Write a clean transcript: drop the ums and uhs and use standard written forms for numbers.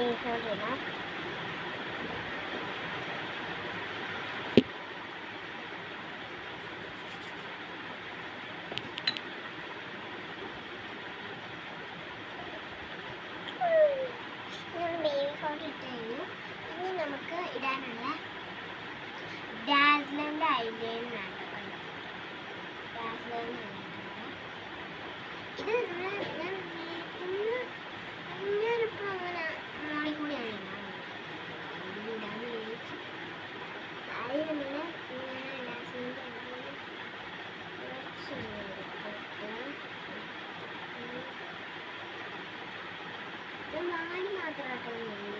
ഇടാം. Baby salt ഇട്ട് കഴിഞ്ഞു. ഇനി നമുക്ക് ഇടാനുള്ള ഡാസ്ലറിൻ്റെ ഐലൈനറാണ്. ഇത് ഞാനിപ്പോൾ അങ്ങനെ മോളിൽ കൂടിയാണ് ഇടാന്ന് വിചാരിച്ചു. അതിൽ നമ്മൾ ഡാസ്ലറിൻ്റെ ഇത് നാല് മാത്രമായിട്ടാണ്